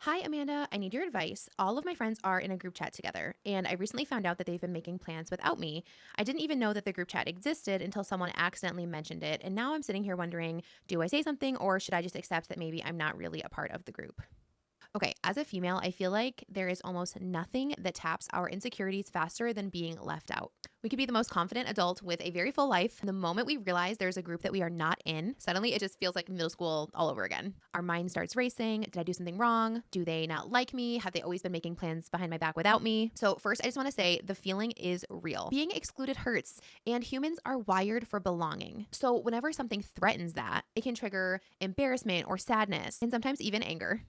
Hi, Amanda. I need your advice. All of my friends are in a group chat together, and I recently found out that they've been making plans without me. I didn't even know that the group chat existed until someone accidentally mentioned it, and now I'm sitting here wondering, do I say something or should I just accept that maybe I'm not really a part of the group? Okay, as a female, I feel like there is almost nothing that taps our insecurities faster than being left out. We could be the most confident adult with a very full life. And the moment we realize there's a group that we are not in, suddenly it just feels like middle school all over again. Our mind starts racing. Did I do something wrong? Do they not like me? Have they always been making plans behind my back without me? So, first, I just want to say the feeling is real. Being excluded hurts, and humans are wired for belonging. So, whenever something threatens that, it can trigger embarrassment or sadness, and sometimes even anger.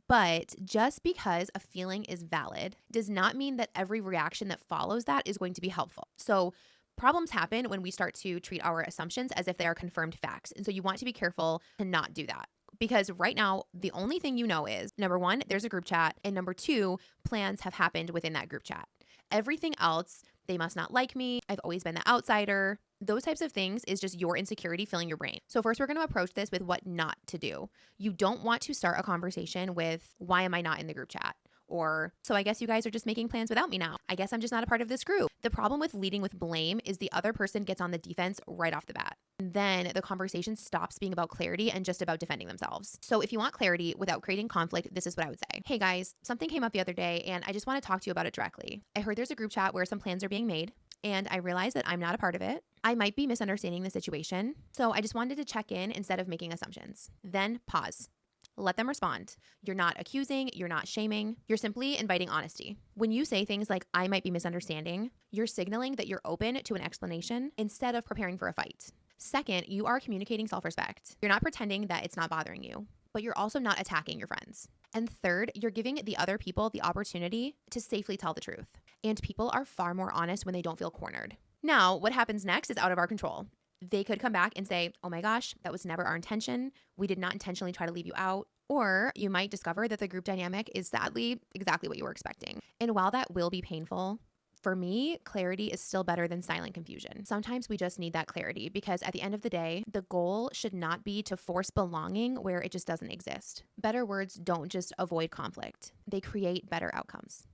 But just because a feeling is valid does not mean that every reaction that follows that is going to be helpful. So, problems happen when we start to treat our assumptions as if they are confirmed facts. And so, you want to be careful to not do that. Because right now, the only thing you know is number one, there's a group chat, and number two, plans have happened within that group chat. Everything else, they must not like me. I've always been the outsider. Those types of things is just your insecurity filling your brain. So, first, we're going to approach this with what not to do. You don't want to start a conversation with, why am I not in the group chat? Or, so I guess you guys are just making plans without me now. I guess I'm just not a part of this group. The problem with leading with blame is the other person gets on the defense right off the bat. Then the conversation stops being about clarity and just about defending themselves. So if you want clarity without creating conflict, this is what I would say. Hey guys, something came up the other day and I just want to talk to you about it directly. I heard there's a group chat where some plans are being made and I realize that I'm not a part of it. I might be misunderstanding the situation. So I just wanted to check in instead of making assumptions. Then pause. Let them respond. You're not accusing, you're not shaming, you're simply inviting honesty. When you say things like, I might be misunderstanding, you're signaling that you're open to an explanation instead of preparing for a fight. Second, you are communicating self respect. You're not pretending that it's not bothering you, but you're also not attacking your friends. And third, you're giving the other people the opportunity to safely tell the truth. And people are far more honest when they don't feel cornered. Now, what happens next is out of our control. They could come back and say, oh my gosh, that was never our intention. We did not intentionally try to leave you out. Or you might discover that the group dynamic is sadly exactly what you were expecting. And while that will be painful, for me, clarity is still better than silent confusion. Sometimes we just need that clarity because at the end of the day, the goal should not be to force belonging where it just doesn't exist. Better words don't just avoid conflict, they create better outcomes.